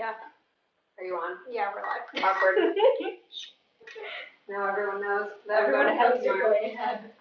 Yeah. Are you on? Yeah, we're live. Awkward. Now everyone knows. Everyone knows you're going ahead.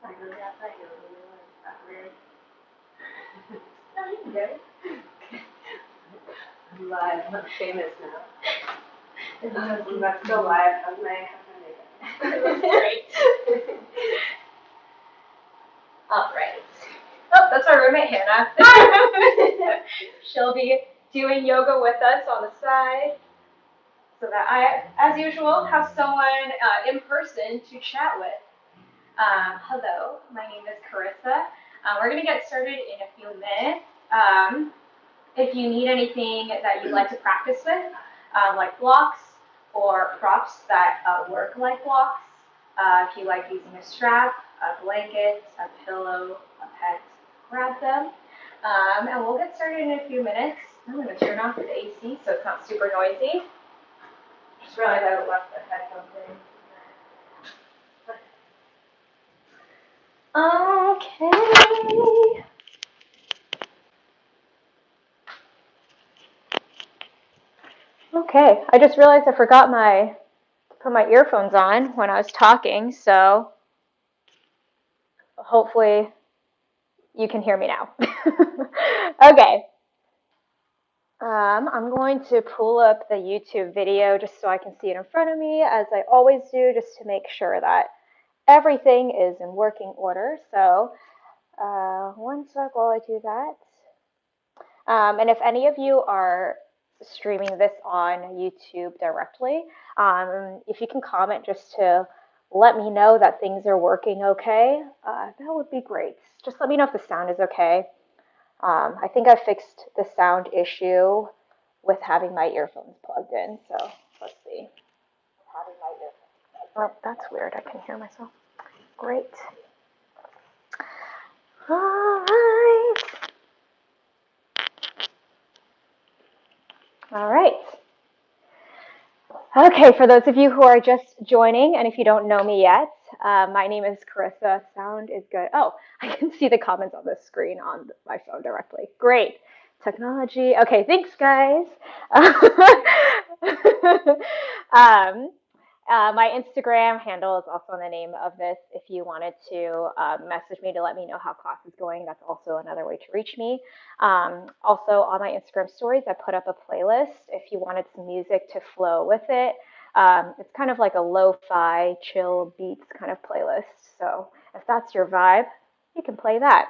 I really have that. You're really weird. No, you can get it. I'm live. I'm famous now. I'm about to go live. How's my makeup? Great. All right. Oh, that's our roommate, Hannah. She'll be doing yoga with us on the side so that I, as usual, have someone in person to chat with. Hello, my name is Carissa. We're going to get started in a few minutes. If you need anything that you'd like to practice with, like blocks or props that work like blocks, if you like using a strap, a blanket, a pillow, a pet, grab them. And we'll get started in a few minutes. I'm going to turn off the AC so it's not super noisy. Just realized I left the headphones in. Okay. Okay, I just realized I forgot to put my earphones on when I was talking, so hopefully you can hear me now. Okay. I'm going to pull up the YouTube video just so I can see it in front of me, as I always do, just to make sure that everything is in working order. So one sec while I do that. And if any of you are streaming this on YouTube directly, if you can comment just to let me know that things are working okay, that would be great. Just let me know if the sound is okay. I think I fixed the sound issue with having my earphones plugged in. So let's see. Oh, that's weird. I can hear myself. Great. All right. All right. Okay, for those of you who are just joining, and if you don't know me yet, my name is Carissa. Sound is good. Oh, I can see the comments on the screen on my phone directly. Great. Technology. Okay, thanks, guys. My Instagram handle is also in the name of this. If you wanted to message me to let me know how class is going, that's also another way to reach me. Also, on my Instagram stories, I put up a playlist if you wanted some music to flow with it. It's kind of like a lo-fi, chill beats kind of playlist. So if that's your vibe, you can play that.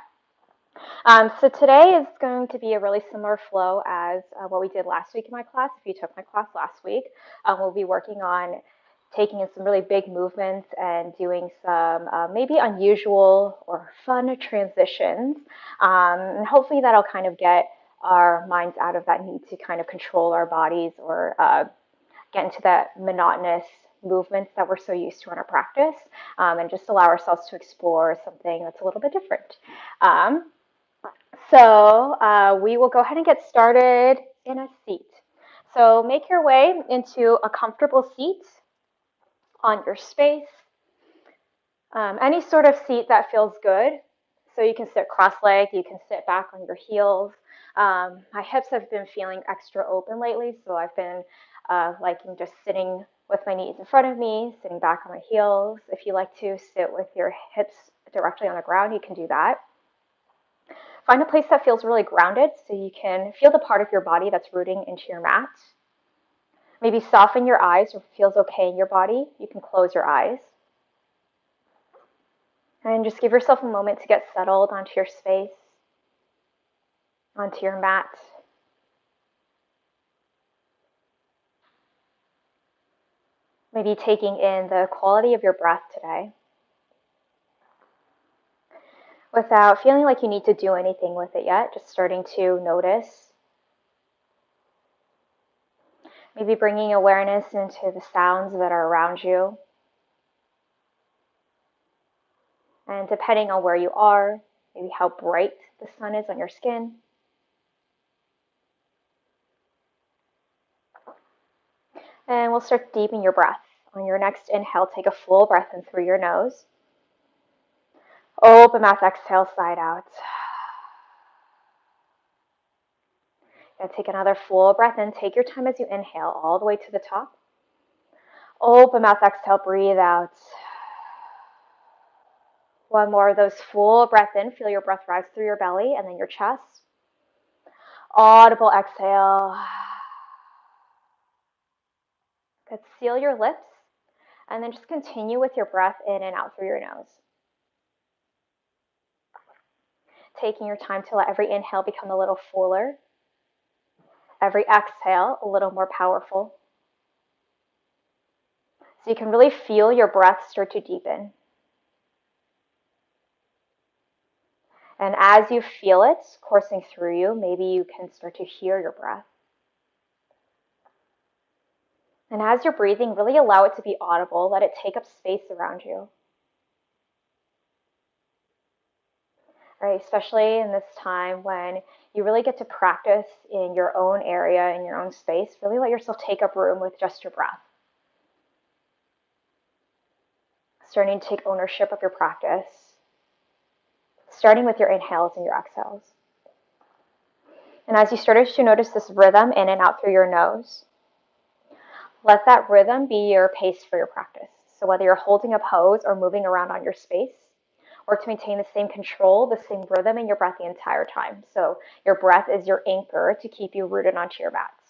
So today is going to be a really similar flow as what we did last week in my class. If you took my class last week, we'll be working on taking in some really big movements and doing some maybe unusual or fun transitions. And hopefully that'll kind of get our minds out of that need to kind of control our bodies or get into that monotonous movements that we're so used to in our practice, and just allow ourselves to explore something that's a little bit different. So we will go ahead and get started in a seat. So make your way into a comfortable seat on your space. Any sort of seat that feels good. So you can sit cross-legged, you can sit back on your heels. My hips have been feeling extra open lately, so I've been liking just sitting with my knees in front of me, sitting back on my heels. If you like to sit with your hips directly on the ground, you can do that. Find a place that feels really grounded so you can feel the part of your body that's rooting into your mat. Maybe soften your eyes if it feels okay in your body. You can close your eyes. And just give yourself a moment to get settled onto your space, onto your mat. Maybe taking in the quality of your breath today without feeling like you need to do anything with it yet, just starting to notice. Maybe bringing awareness into the sounds that are around you. And depending on where you are, maybe how bright the sun is on your skin. And we'll start deepening your breath. On your next inhale, take a full breath in through your nose. Open mouth, exhale, side out. And take another full breath in. Take your time as you inhale all the way to the top. Open mouth, exhale, breathe out. One more of those full breath in. Feel your breath rise through your belly and then your chest. Audible exhale. Good. Seal your lips and then just continue with your breath in and out through your nose. Taking your time to let every inhale become a little fuller. Every exhale a little more powerful. So you can really feel your breath start to deepen. And as you feel it coursing through you, maybe you can start to hear your breath. And as you're breathing, really allow it to be audible. Let it take up space around you. Right? Especially in this time when you really get to practice in your own area, in your own space. Really let yourself take up room with just your breath. Starting to take ownership of your practice. Starting with your inhales and your exhales. And as you started to notice this rhythm in and out through your nose, let that rhythm be your pace for your practice. So whether you're holding a pose or moving around on your space, or to maintain the same control, the same rhythm in your breath the entire time. So your breath is your anchor to keep you rooted onto your mats.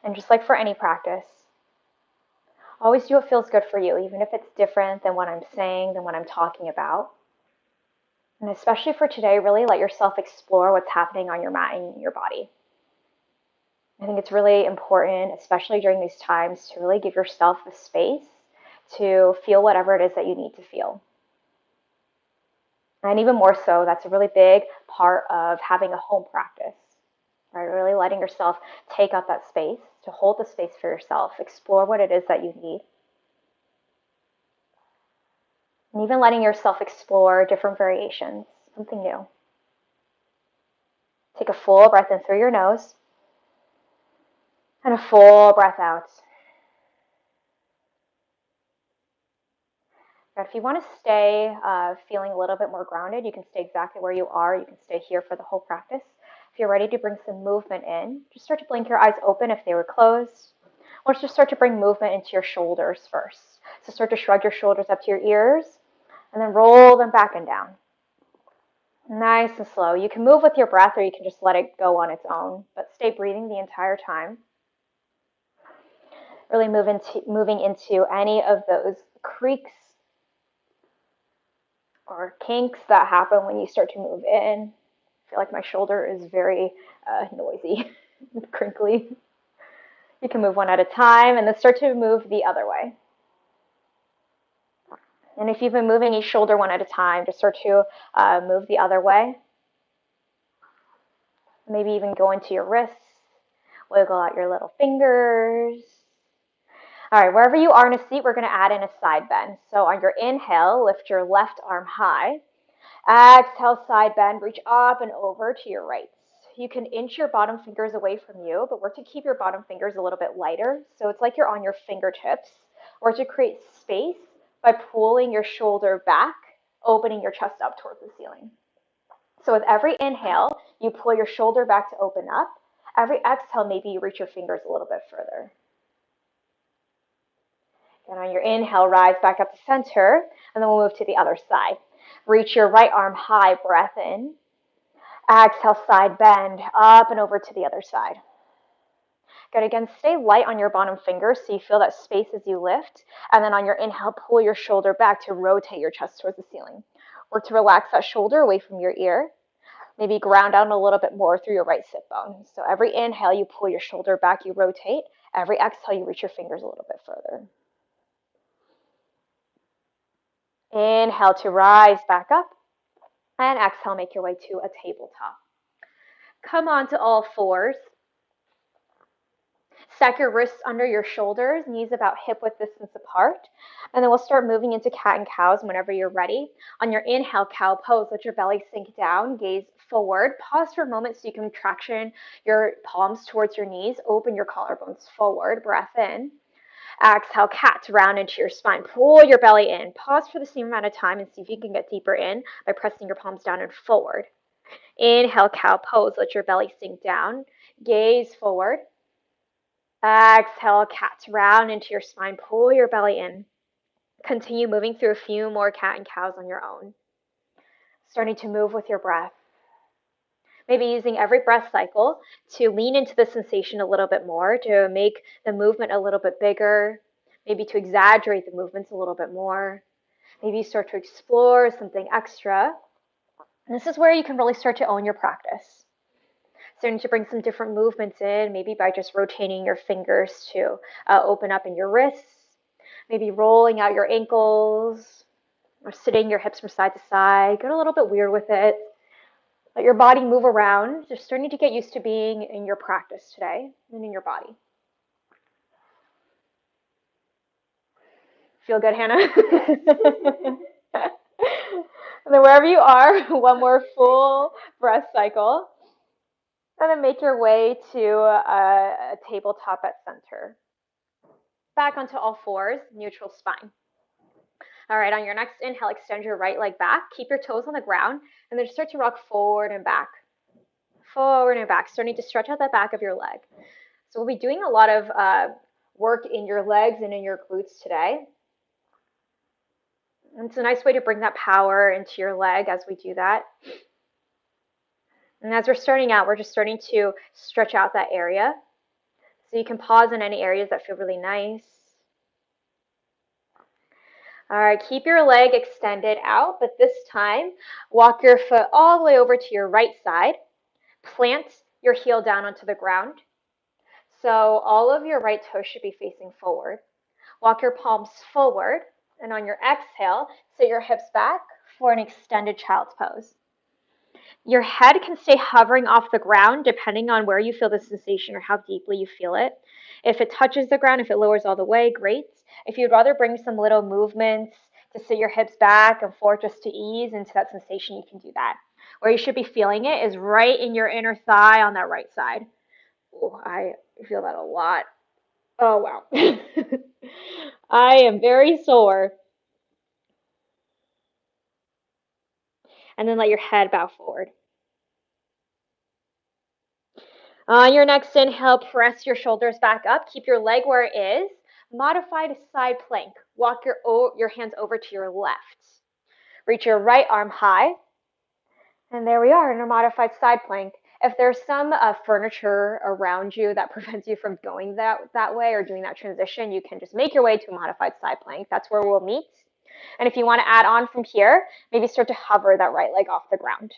And just like for any practice, always do what feels good for you, even if it's different than what I'm saying, than what I'm talking about. And especially for today, really let yourself explore what's happening on your mat and in your body. I think it's really important, especially during these times, to really give yourself the space to feel whatever it is that you need to feel. And even more so, that's a really big part of having a home practice, right? Really letting yourself take up that space, to hold the space for yourself, explore what it is that you need. And even letting yourself explore different variations, something new. Take a full breath in through your nose and a full breath out. But if you want to stay feeling a little bit more grounded, you can stay exactly where you are. You can stay here for the whole practice. If you're ready to bring some movement in, just start to blink your eyes open if they were closed. Or just start to bring movement into your shoulders first. So start to shrug your shoulders up to your ears and then roll them back and down. Nice and slow. You can move with your breath or you can just let it go on its own, but stay breathing the entire time. Really moving into any of those creaks or kinks that happen when you start to move in. I feel like my shoulder is very noisy, crinkly. You can move one at a time and then start to move the other way. And if you've been moving each shoulder one at a time, just start to move the other way. Maybe even go into your wrists, wiggle out your little fingers. All right, wherever you are in a seat, we're going to add in a side bend. So on your inhale, lift your left arm high. Exhale, side bend, reach up and over to your right. You can inch your bottom fingers away from you, but work to keep your bottom fingers a little bit lighter. So it's like you're on your fingertips, or to create space by pulling your shoulder back, opening your chest up towards the ceiling. So with every inhale, you pull your shoulder back to open up. Every exhale, maybe you reach your fingers a little bit further. And on your inhale, rise back up to center, and then we'll move to the other side. Reach your right arm high, breath in. Exhale, side bend, up and over to the other side. Good, again, stay light on your bottom fingers so you feel that space as you lift. And then on your inhale, pull your shoulder back to rotate your chest towards the ceiling. Work to relax that shoulder away from your ear. Maybe ground down a little bit more through your right sit bone. So every inhale, you pull your shoulder back, you rotate. Every exhale, you reach your fingers a little bit further. Inhale to rise back up. And exhale, make your way to a tabletop. Come on to all fours. Stack your wrists under your shoulders, knees about hip width distance apart. And then we'll start moving into cat and cows whenever you're ready. On your inhale, cow pose, let your belly sink down, gaze forward. Pause for a moment so you can traction your palms towards your knees. Open your collarbones forward, breath in. Exhale, cat, round into your spine. Pull your belly in. Pause for the same amount of time and see if you can get deeper in by pressing your palms down and forward. Inhale, cow pose, let your belly sink down. Gaze forward. Exhale, cat, round into your spine. Pull your belly in. Continue moving through a few more cat and cows on your own. Starting to move with your breath. Maybe using every breath cycle to lean into the sensation a little bit more, to make the movement a little bit bigger, maybe to exaggerate the movements a little bit more. Maybe you start to explore something extra. And this is where you can really start to own your practice. Starting to bring some different movements in, maybe by just rotating your fingers to open up in your wrists, maybe rolling out your ankles, or sitting your hips from side to side. Get a little bit weird with it. Let your body move around. Just starting to get used to being in your practice today and in your body. Feel good, Hannah? And then wherever you are, one more full breath cycle. And then make your way to a tabletop at center. Back onto all fours, neutral spine. All right, on your next inhale, extend your right leg back. Keep your toes on the ground, and then start to rock forward and back. Forward and back, starting to stretch out that back of your leg. So we'll be doing a lot of work in your legs and in your glutes today. And it's a nice way to bring that power into your leg as we do that. And as we're starting out, we're just starting to stretch out that area. So you can pause in any areas that feel really nice. All right, keep your leg extended out, but this time, walk your foot all the way over to your right side. Plant your heel down onto the ground. So all of your right toes should be facing forward. Walk your palms forward, and on your exhale, sit your hips back for an extended child's pose. Your head can stay hovering off the ground depending on where you feel the sensation or how deeply you feel it. If it touches the ground, if it lowers all the way, great. If you'd rather bring some little movements to sit your hips back and forth just to ease into that sensation, you can do that. Where you should be feeling it is right in your inner thigh on that right side. Oh, I feel that a lot. Oh, wow. I am very sore. And then let your head bow forward. On your next inhale, press your shoulders back up. Keep your leg where it is. Modified side plank. Walk your hands over to your left. Reach your right arm high. And there we are in a modified side plank. If there's some furniture around you that prevents you from going that way or doing that transition, you can just make your way to a modified side plank. That's where we'll meet. And if you want to add on from here, maybe start to hover that right leg off the ground.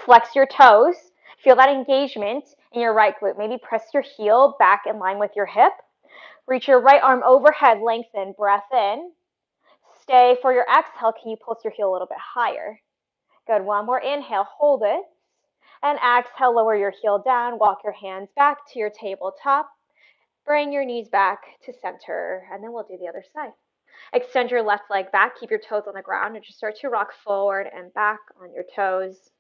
Flex your toes. Feel that engagement in your right glute. Maybe press your heel back in line with your hip. Reach your right arm overhead, lengthen, breath in. Stay for your exhale. Can you pulse your heel a little bit higher? Good. One more inhale, hold it. And exhale, lower your heel down. Walk your hands back to your tabletop. Bring your knees back to center. And then we'll do the other side. Extend your left leg back. Keep your toes on the ground and just start to rock forward and back on your toes.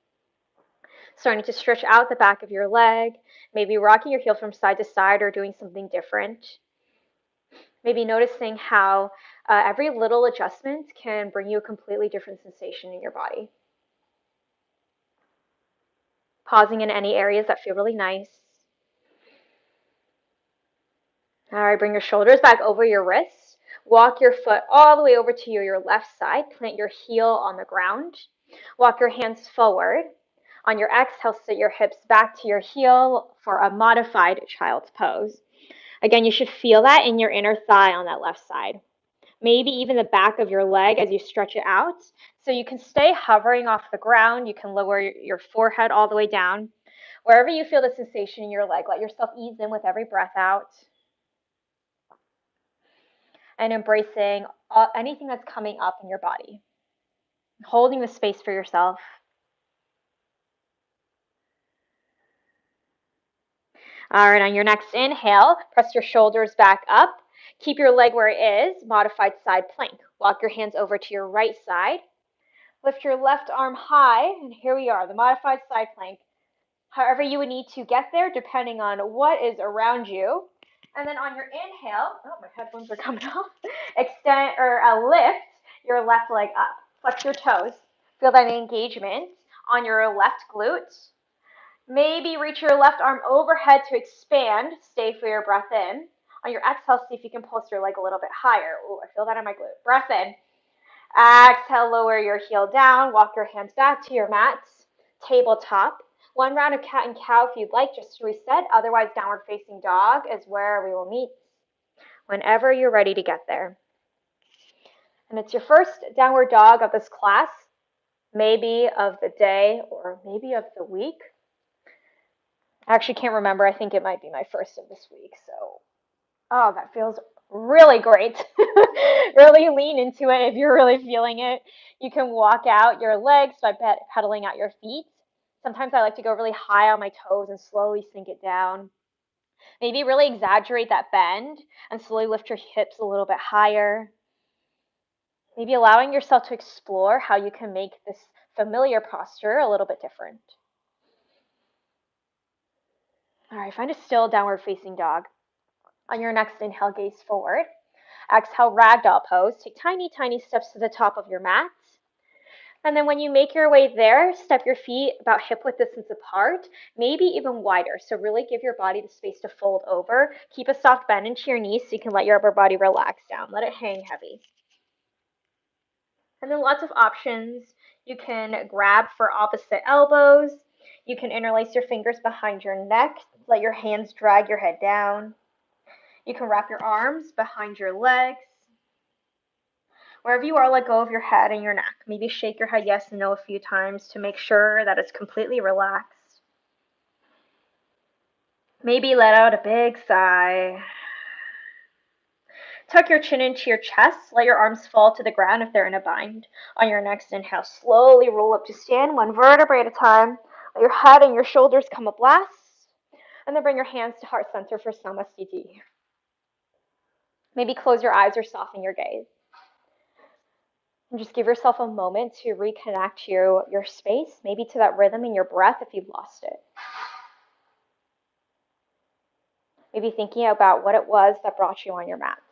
Starting to stretch out the back of your leg, maybe rocking your heel from side to side or doing something different. Maybe noticing how every little adjustment can bring you a completely different sensation in your body. Pausing in any areas that feel really nice. All right, bring your shoulders back over your wrists. Walk your foot all the way over to your left side. Plant your heel on the ground. Walk your hands forward. On your exhale, sit your hips back to your heel for a modified child's pose. Again, you should feel that in your inner thigh on that left side. Maybe even the back of your leg as you stretch it out. So you can stay hovering off the ground. You can lower your forehead all the way down. Wherever you feel the sensation in your leg, let yourself ease in with every breath out. And embracing anything that's coming up in your body. Holding the space for yourself. All right, on your next inhale, press your shoulders back up. Keep your leg where it is, modified side plank. Walk your hands over to your right side. Lift your left arm high, and here we are, the modified side plank. However you would need to get there, depending on what is around you. And then on your inhale, oh, my headphones are coming off. Extend or lift your left leg up. Flex your toes. Feel that engagement on your left glute. Maybe reach your left arm overhead to expand. Stay for your breath in. On your exhale, see if you can pulse your leg a little bit higher. Oh, I feel that in my glute. Breath in. Exhale, lower your heel down. Walk your hands back to your mats. Tabletop. One round of cat and cow if you'd like, just to reset. Otherwise, downward facing dog is where we will meet whenever you're ready to get there. And it's your first downward dog of this class, maybe of the day or maybe of the week. I actually can't remember. I think it might be my first of this week. So, oh, that feels really great. Really lean into it if you're really feeling it. You can walk out your legs by pedaling out your feet. Sometimes I like to go really high on my toes and slowly sink it down. Maybe really exaggerate that bend and slowly lift your hips a little bit higher. Maybe allowing yourself to explore how you can make this familiar posture a little bit different. All right, find a still downward facing dog. On your next inhale, gaze forward. Exhale, ragdoll pose. Take tiny, tiny steps to the top of your mat. And then when you make your way there, step your feet about hip width distance apart, maybe even wider. So really give your body the space to fold over. Keep a soft bend into your knees so you can let your upper body relax down. Let it hang heavy. And then lots of options. You can grab for opposite elbows. You can interlace your fingers behind your neck. Let your hands drag your head down. You can wrap your arms behind your legs. Wherever you are, let go of your head and your neck. Maybe shake your head yes and no a few times to make sure that it's completely relaxed. Maybe let out a big sigh. Tuck your chin into your chest. Let your arms fall to the ground if they're in a bind. On your next inhale, slowly roll up to stand, one vertebrae at a time. Let your head and your shoulders come up last. And then bring your hands to heart center for Samasthiti. Maybe close your eyes or soften your gaze. And just give yourself a moment to reconnect to your space, maybe to that rhythm in your breath if you've lost it. Maybe thinking about what it was that brought you on your mats.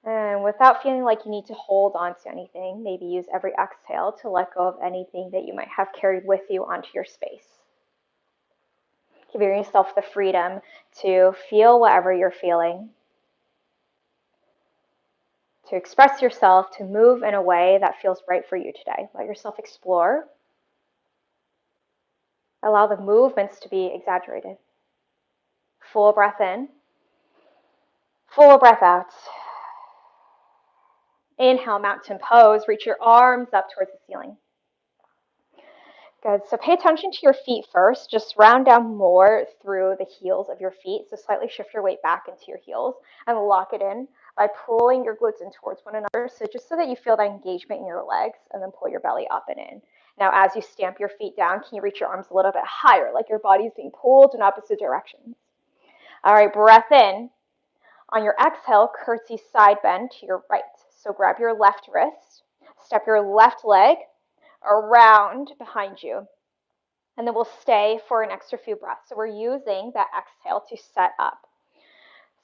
And without feeling like you need to hold on to anything, maybe use every exhale to let go of anything that you might have carried with you onto your space. Giving yourself the freedom to feel whatever you're feeling, to express yourself, to move in a way that feels right for you today. Let yourself explore. Allow the movements to be exaggerated. Full breath in, full breath out. Inhale, mountain pose. Reach your arms up towards the ceiling. Good. So pay attention to your feet first. Just round down more through the heels of your feet. So slightly shift your weight back into your heels and lock it in by pulling your glutes in towards one another. So just so that you feel that engagement in your legs, and then pull your belly up and in. Now, as you stamp your feet down, can you reach your arms a little bit higher, like your body's being pulled in opposite directions? All right, breath in. On your exhale, curtsy side bend to your right. So grab your left wrist, step your left leg around behind you, and then we'll stay for an extra few breaths. So we're using that exhale to set up.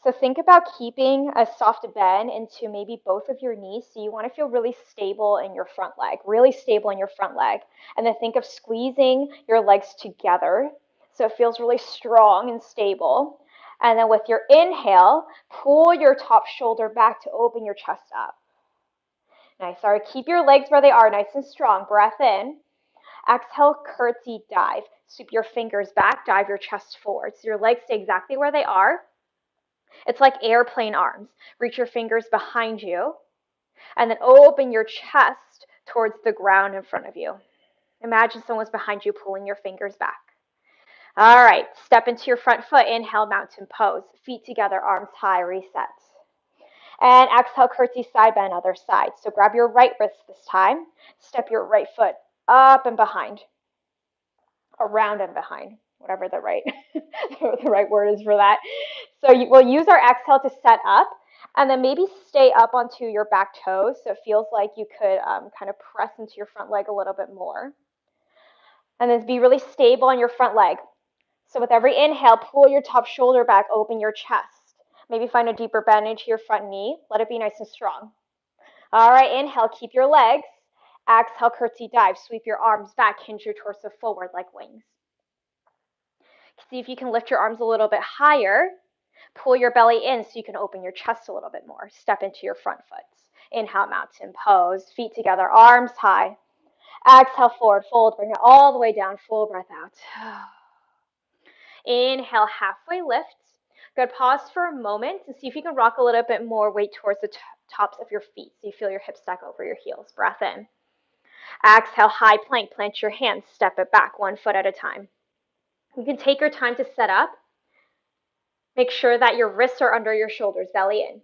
So think about keeping a soft bend into maybe both of your knees. So you want to feel really stable in your front leg, really stable in your front leg. And then think of squeezing your legs together so it feels really strong and stable. And then with your inhale, pull your top shoulder back to open your chest up. Nice. All right, keep your legs where they are, nice and strong. Breath in. Exhale, curtsy dive. Sweep your fingers back, dive your chest forward. So your legs stay exactly where they are. It's like airplane arms. Reach your fingers behind you, and then open your chest towards the ground in front of you. Imagine someone's behind you pulling your fingers back. All right, step into your front foot. Inhale, mountain pose. Feet together, arms high, reset. And exhale, curtsy side bend, other side. So grab your right wrist this time. Step your right foot up and behind. Around and behind, whatever the right the right word is for that. So we'll use our exhale to set up, and then maybe stay up onto your back toes so it feels like you could kind of press into your front leg a little bit more. And then be really stable on your front leg. So with every inhale, pull your top shoulder back, open your chest. Maybe find a deeper bend into your front knee. Let it be nice and strong. All right, inhale, keep your legs. Exhale, curtsy dive. Sweep your arms back, hinge your torso forward like wings. See if you can lift your arms a little bit higher. Pull your belly in so you can open your chest a little bit more. Step into your front foot. Inhale, mountain pose. Feet together, arms high. Exhale, forward fold. Bring it all the way down. Full breath out. Inhale, halfway lift. Good. Pause for a moment and see if you can rock a little bit more weight towards the tops of your feet so you feel your hips stack over your heels. Breath in. Exhale, high plank. Plant your hands. Step it back, one foot at a time. You can take your time to set up. Make sure that your wrists are under your shoulders, belly in.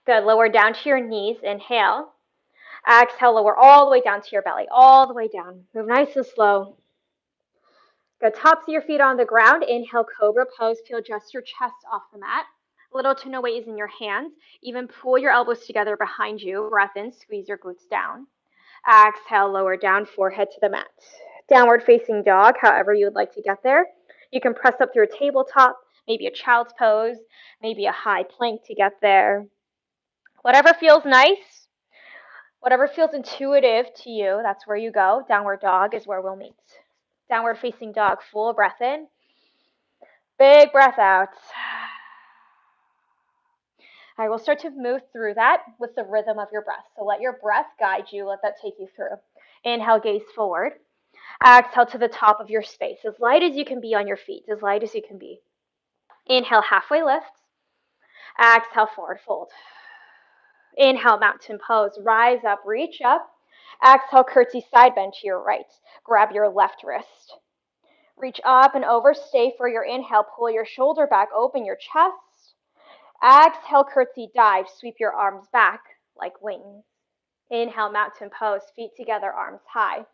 Good. Lower down to your knees. Inhale. Exhale, lower all the way down to your belly, all the way down. Move nice and slow. Good. Tops of your feet on the ground. Inhale, cobra pose. Feel just your chest off the mat. Little to no weight is in your hands. Even pull your elbows together behind you. Breath in, squeeze your glutes down. Exhale, lower down, forehead to the mat. Downward facing dog, however you would like to get there. You can press up through a tabletop, maybe a child's pose, maybe a high plank to get there. Whatever feels nice, whatever feels intuitive to you, that's where you go. Downward dog is where we'll meet. Downward facing dog, full breath in, big breath out. All right, we'll start to move through that with the rhythm of your breath. So let your breath guide you. Let that take you through. Inhale, gaze forward. Exhale to the top of your space, as light as you can be on your feet, as light as you can be. Inhale, halfway lift. Exhale, forward fold. Inhale, mountain pose. Rise up, reach up. Exhale, curtsy side bend to your right. Grab your left wrist. Reach up and over. Stay for your inhale. Pull your shoulder back. Open your chest. Exhale, curtsy dive. Sweep your arms back like wings. Inhale, mountain pose. Feet together, arms high.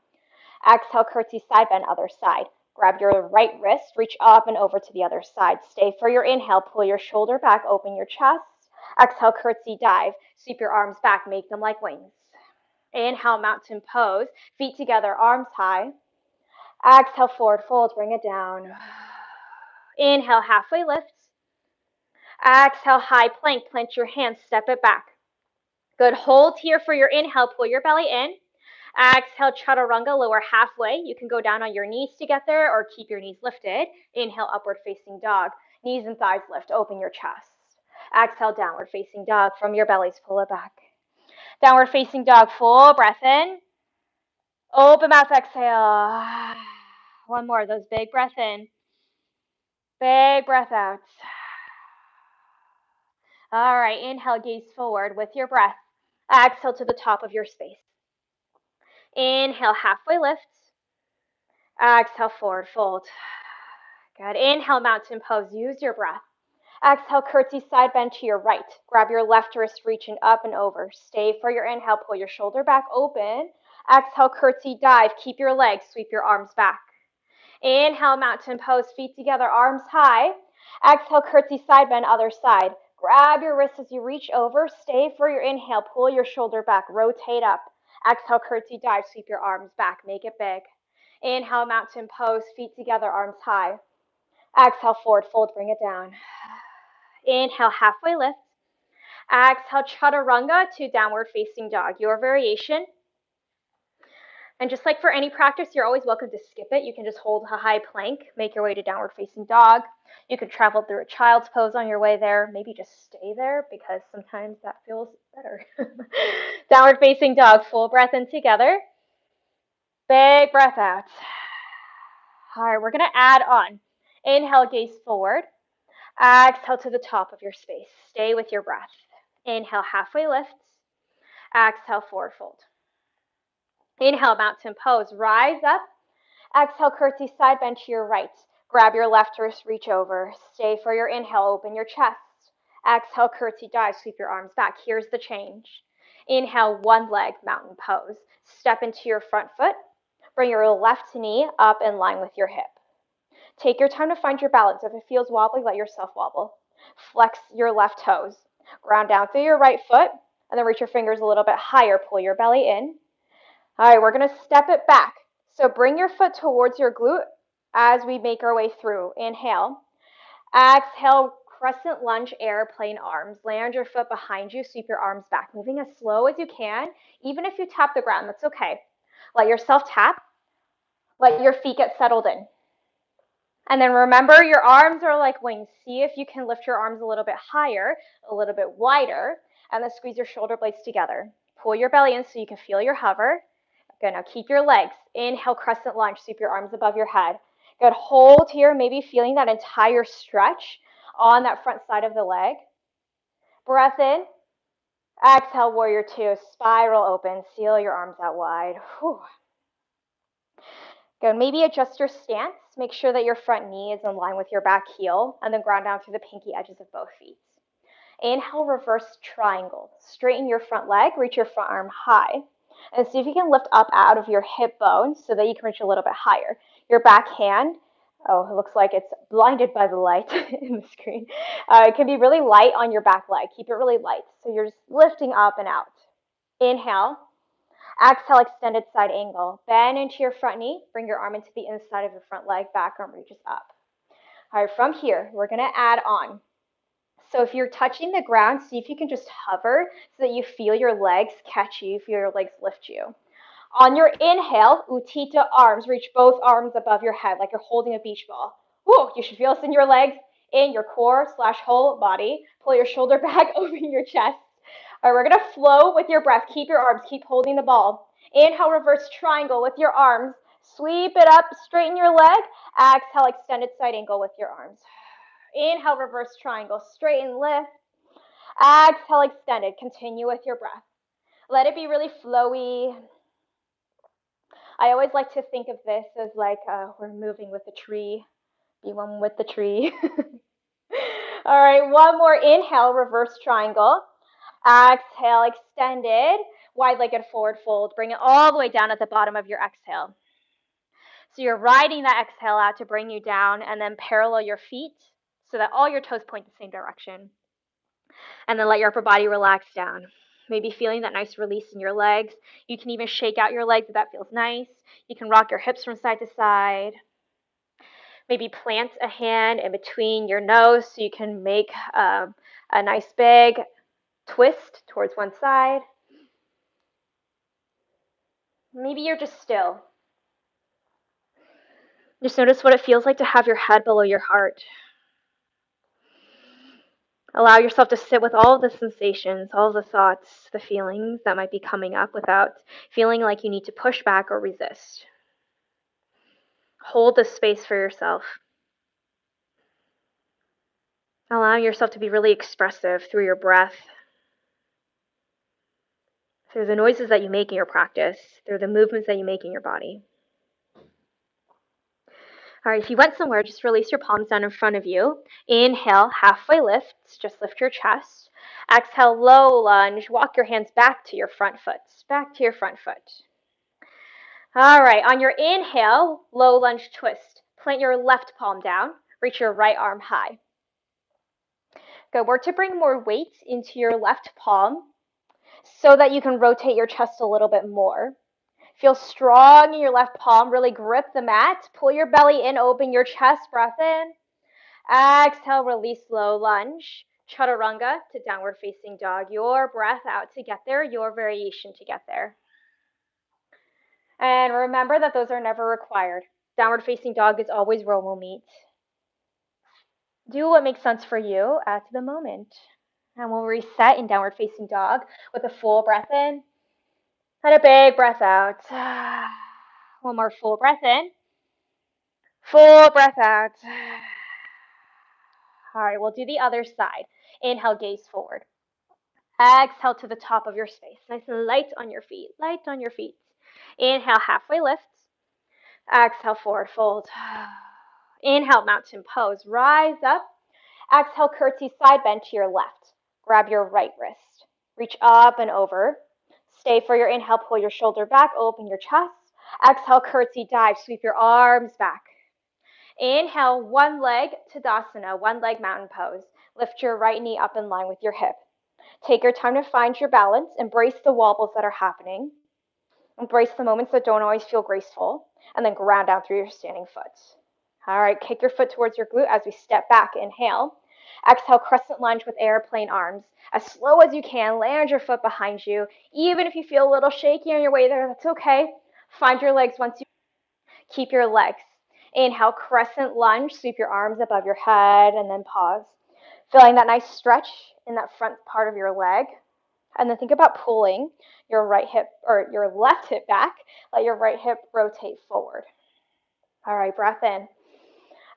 Exhale, curtsy side bend, other side. Grab your right wrist. Reach up and over to the other side. Stay for your inhale. Pull your shoulder back. Open your chest. Exhale, curtsy dive. Sweep your arms back. Make them like wings. Inhale, mountain pose. Feet together, arms high. Exhale, forward fold. Bring it down. Inhale, halfway lift. Exhale, high plank. Plant your hands. Step it back. Good. Hold here for your inhale. Pull your belly in. Exhale, chaturanga. Lower halfway. You can go down on your knees to get there or keep your knees lifted. Inhale, upward facing dog. Knees and thighs lift. Open your chest. Exhale, downward facing dog. From your bellies, pull it back. Downward facing dog. Full breath in. Open mouth, exhale. One more. Those big breath in. Big breath out. All right. Inhale, gaze forward with your breath. Exhale to the top of your space. Inhale, halfway lift. Exhale, forward fold. Good. Inhale, mountain pose. Use your breath. Exhale, curtsy side bend to your right. Grab your left wrist, reaching up and over. Stay for your inhale. Pull your shoulder back, open. Exhale, curtsy dive. Keep your legs. Sweep your arms back. Inhale, mountain pose. Feet together, arms high. Exhale, curtsy side bend, other side. Grab your wrists as you reach over. Stay for your inhale. Pull your shoulder back. Rotate up. Exhale, curtsy dive. Sweep your arms back. Make it big. Inhale, mountain pose. Feet together, arms high. Exhale, forward fold. Bring it down. Inhale, halfway lift. Exhale, chaturanga to downward facing dog. Your variation. And just like for any practice, you're always welcome to skip it. You can just hold a high plank, make your way to downward facing dog. You could travel through a child's pose on your way there. Maybe just stay there because sometimes that feels better. Downward facing dog, full breath in together. Big breath out. All right, we're going to add on. Inhale, gaze forward. Exhale to the top of your space. Stay with your breath. Inhale, halfway lift. Exhale, forward fold. Inhale, mountain pose. Rise up. Exhale, curtsy side bend to your right. Grab your left wrist, reach over. Stay for your inhale, open your chest. Exhale, curtsy dive, sweep your arms back. Here's the change. Inhale, one leg, mountain pose. Step into your front foot. Bring your left knee up in line with your hip. Take your time to find your balance. If it feels wobbly, let yourself wobble. Flex your left toes. Ground down through your right foot, and then reach your fingers a little bit higher. Pull your belly in. All right, we're going to step it back. So bring your foot towards your glute as we make our way through. Inhale. Exhale, crescent lunge, airplane arms. Land your foot behind you, sweep your arms back. Moving as slow as you can. Even if you tap the ground, that's okay. Let yourself tap. Let your feet get settled in. And then remember, your arms are like wings. See if you can lift your arms a little bit higher, a little bit wider, and then squeeze your shoulder blades together. Pull your belly in so you can feel your hover. Good, now keep your legs. Inhale, crescent lunge, sweep your arms above your head. Good, hold here, maybe feeling that entire stretch on that front side of the leg. Breath in. Exhale, warrior two, spiral open, seal your arms out wide. Whew. Good, maybe adjust your stance. Make sure that your front knee is in line with your back heel, and then ground down through the pinky edges of both feet. Inhale, reverse triangle. Straighten your front leg, reach your front arm high. And see if you can lift up out of your hip bone so that you can reach a little bit higher. Your back hand, oh, it looks like it's blinded by the light in the screen. It can be really light on your back leg. Keep it really light. So you're just lifting up and out. Inhale. Exhale, extended side angle. Bend into your front knee. Bring your arm into the inside of your front leg. Back arm reaches up. All right, from here, we're going to add on. So if you're touching the ground, see if you can just hover so that you feel your legs catch you, feel your legs lift you. On your inhale, Utthita arms. Reach both arms above your head like you're holding a beach ball. Whoa, you should feel this in your legs. in your core/whole body. Pull your shoulder back over your chest. All right, we're gonna flow with your breath. Keep your arms, keep holding the ball. Inhale, reverse triangle with your arms. Sweep it up, straighten your leg. Exhale, extended side angle with your arms. Inhale, reverse triangle, straighten, lift. Exhale, extended. Continue with your breath. Let it be really flowy. I always like to think of this as like we're moving with the tree. Be one with the tree. All right, one more inhale, reverse triangle. Exhale, extended, wide-legged forward fold. Bring it all the way down at the bottom of your exhale. So you're riding that exhale out to bring you down, and then parallel your feet so that all your toes point the same direction. And then let your upper body relax down. Maybe feeling that nice release in your legs. You can even shake out your legs if that feels nice. You can rock your hips from side to side. Maybe plant a hand in between your nose so you can make a nice big twist towards one side. Maybe you're just still. Just notice what it feels like to have your head below your heart. Allow yourself to sit with all the sensations, all the thoughts, the feelings that might be coming up without feeling like you need to push back or resist. Hold this space for yourself. Allowing yourself to be really expressive through your breath, through the noises that you make in your practice, through the movements that you make in your body. All right, if you went somewhere, just release your palms down in front of you. Inhale, halfway lifts, just lift your chest. Exhale, low lunge, walk your hands back to your front foot, back to your front foot. All right, on your inhale, low lunge twist. Plant your left palm down, reach your right arm high. Good, work to bring more weight into your left palm so that you can rotate your chest a little bit more. Feel strong in your left palm, really grip the mat. Pull your belly in, open your chest, breath in. Exhale, release, low lunge. Chaturanga to downward facing dog. Your breath out to get there, your variation to get there. And remember that those are never required. Downward facing dog is always Romo meat. Do what makes sense for you at the moment. And we'll reset in downward facing dog with a full breath in and a big breath out. One more full breath in. Full breath out. All right, we'll do the other side. Inhale, gaze forward. Exhale to the top of your space. Nice and light on your feet. Light on your feet. Inhale, halfway lift. Exhale, forward fold. Inhale, mountain pose. Rise up. Exhale, curtsy side bend to your left. Grab your right wrist. Reach up and over. Stay for your inhale. Pull your shoulder back. Open your chest. Exhale, curtsy dive. Sweep your arms back. Inhale, one leg Tadasana, one leg mountain pose. Lift your right knee up in line with your hip. Take your time to find your balance. Embrace the wobbles that are happening. Embrace the moments that don't always feel graceful. And then ground down through your standing foot. All right, kick your foot towards your glute as we step back. Inhale. Exhale, crescent lunge with airplane arms. As slow as you can, land your foot behind you. Even if you feel a little shaky on your way there, that's okay. Find your legs once you keep your legs. Inhale, crescent lunge. Sweep your arms above your head and then pause. Feeling that nice stretch in that front part of your leg. And then think about pulling your right hip or your left hip back. Let your right hip rotate forward. All right, breath in.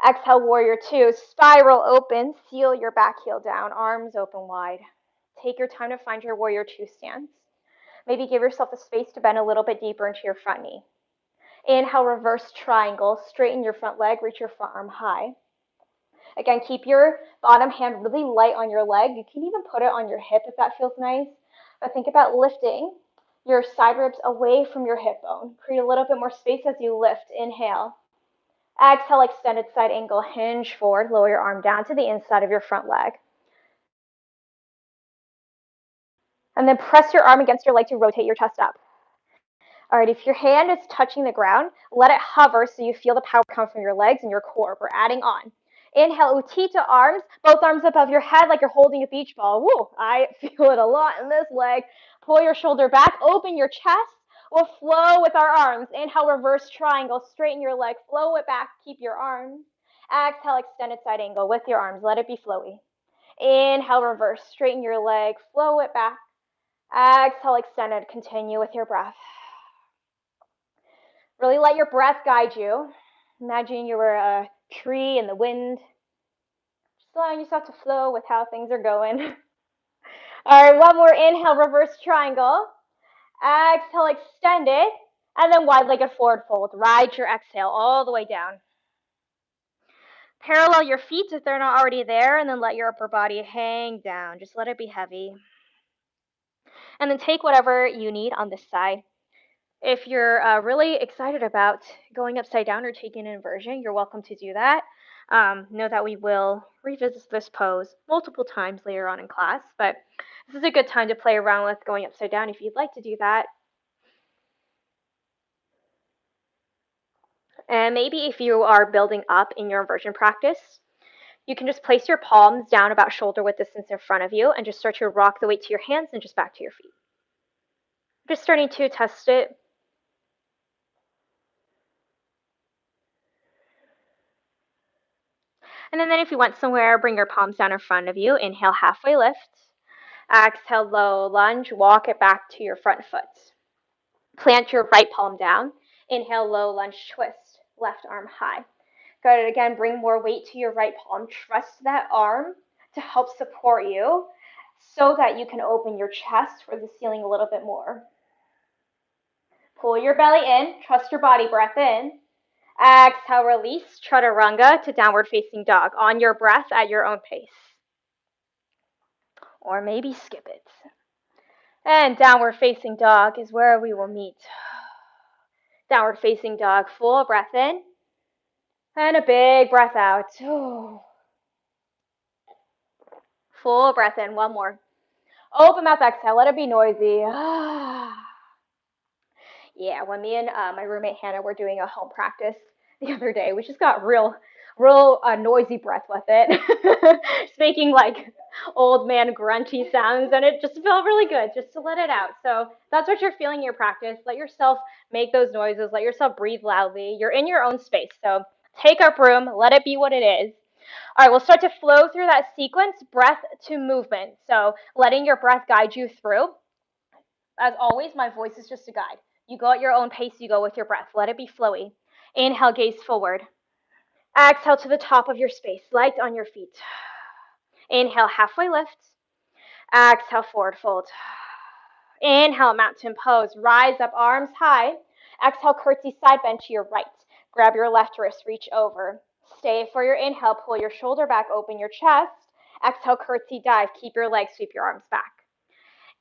Exhale, warrior two. Spiral open. Seal your back heel down. Arms open wide. Take your time to find your warrior two stance. Maybe give yourself the space to bend a little bit deeper into your front knee. Inhale, reverse triangle. Straighten your front leg. Reach your front arm high. Again, keep your bottom hand really light on your leg. You can even put it on your hip if that feels nice. But think about lifting your side ribs away from your hip bone. Create a little bit more space as you lift. Inhale. Exhale, extended side angle. Hinge forward. Lower your arm down to the inside of your front leg. And then press your arm against your leg to rotate your chest up. All right, if your hand is touching the ground, let it hover so you feel the power come from your legs and your core. We're adding on. Inhale, Utthita arms, both arms above your head like you're holding a beach ball. Woo, I feel it a lot in this leg. Pull your shoulder back, open your chest. We'll flow with our arms. Inhale, reverse triangle, straighten your leg, flow it back, keep your arms. Exhale, extended side angle with your arms. Let it be flowy. Inhale, reverse. Straighten your leg. Flow it back. Exhale, extended. Continue with your breath. Really let your breath guide you. Imagine you were a tree in the wind. Just allowing yourself to flow with how things are going. All right, one more inhale, reverse triangle. Exhale, extend it. And then wide-legged forward fold. Ride your exhale all the way down. Parallel your feet if they're not already there, and then let your upper body hang down. Just let it be heavy. And then take whatever you need on this side. If you're really excited about going upside down or taking an inversion, you're welcome to do that. Know that we will revisit this pose multiple times later on in class, but this is a good time to play around with going upside down if you'd like to do that. And maybe if you are building up in your inversion practice, you can just place your palms down about shoulder width distance in front of you and just start to rock the weight to your hands and just back to your feet. Just starting to test it. And then if you went somewhere, bring your palms down in front of you. Inhale, halfway lift. Exhale, low lunge. Walk it back to your front foot. Plant your right palm down. Inhale, low lunge, twist. Left arm high. Good. Again, bring more weight to your right palm. Trust that arm to help support you so that you can open your chest for the ceiling a little bit more. Pull your belly in. Trust your body. Breath in. Exhale, release. Chaturanga to downward facing dog. On your breath at your own pace. Or maybe skip it. And downward facing dog is where we will meet. Downward facing dog, full breath in. And a big breath out. Full breath in, one more. Open mouth, exhale, let it be noisy. Yeah, when me and my roommate Hannah were doing a home practice the other day, we just got real noisy breath with it. Just making like old man grunty sounds, and it just felt really good just to let it out. So that's what you're feeling in your practice. Let yourself make those noises. Let yourself breathe loudly. You're in your own space, so take up room. Let it be what it is. All right, we'll start to flow through that sequence, breath to movement. So letting your breath guide you through. As always, my voice is just a guide. You go at your own pace, you go with your breath. Let it be flowy. Inhale, gaze forward. Exhale to the top of your space, light on your feet. Inhale, halfway lift. Exhale, forward fold. Inhale, mountain pose. Rise up, arms high. Exhale, curtsy side bend to your right. Grab your left wrist, reach over. Stay for your inhale, pull your shoulder back, open your chest. Exhale, curtsy dive. Keep your legs, sweep your arms back.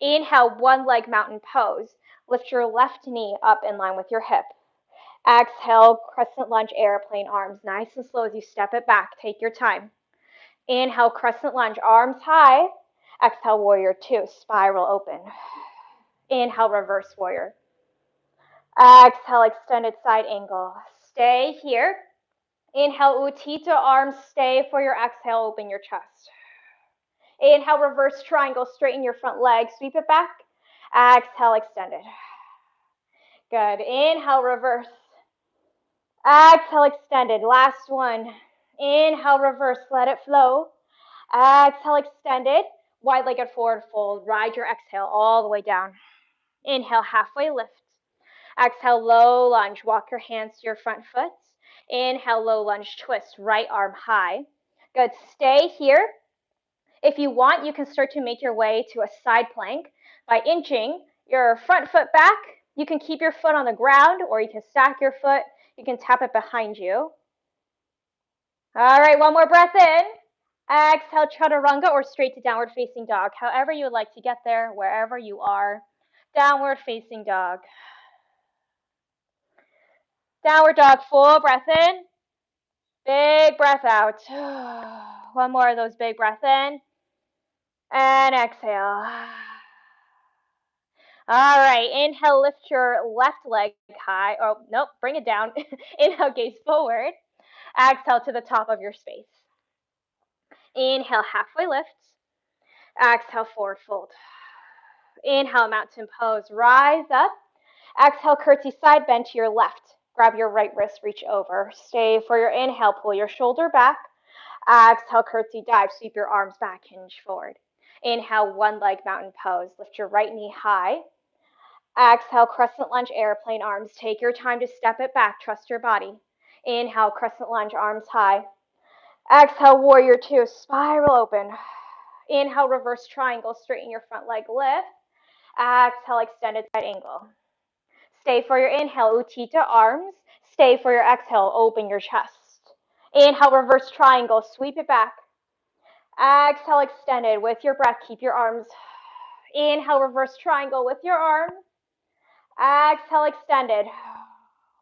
Inhale, one leg mountain pose. Lift your left knee up in line with your hip. Exhale, crescent lunge, airplane arms. Nice and slow as you step it back. Take your time. Inhale, crescent lunge, arms high. Exhale, warrior two, spiral open. Inhale, reverse warrior. Exhale, extended side angle. Stay here. Inhale, Utthita, arms stay for your exhale, open your chest. Inhale, reverse triangle, straighten your front leg, sweep it back. Exhale, extend it. Good. Inhale, reverse. Exhale, extended. Last one. Inhale, reverse, let it flow. Exhale, extended. Wide-legged forward fold. Ride your exhale all the way down. Inhale, halfway lift. Exhale, low lunge. Walk your hands to your front foot. Inhale, low lunge, twist. Right arm high. Good. Stay here. If you want, you can start to make your way to a side plank by inching your front foot back. You can keep your foot on the ground, or you can stack your foot. You can tap it behind you. All right, one more breath in. Exhale, chaturanga, or straight to downward facing dog. However you would like to get there, wherever you are. Downward facing dog. Downward dog, full breath in. Big breath out. One more of those big breaths in. And exhale. All right, inhale, lift your left leg high. Oh, nope, bring it down. Inhale, gaze forward. Exhale to the top of your space. Inhale, halfway lift. Exhale, forward fold. Inhale, mountain pose. Rise up. Exhale, curtsy side bend to your left. Grab your right wrist, reach over. Stay for your inhale, pull your shoulder back. Exhale, curtsy dive, sweep your arms back, hinge forward. Inhale, one leg mountain pose. Lift your right knee high. Exhale, crescent lunge, airplane arms. Take your time to step it back, trust your body. Inhale, crescent lunge, arms high. Exhale, warrior two, spiral open. Inhale, reverse triangle, straighten your front leg, lift. Exhale, extended side angle. Stay for your inhale, Utthita arms. Stay for your exhale, open your chest. Inhale, reverse triangle, sweep it back. Exhale, extended with your breath, keep your arms. Inhale, reverse triangle with your arm. Exhale, extended.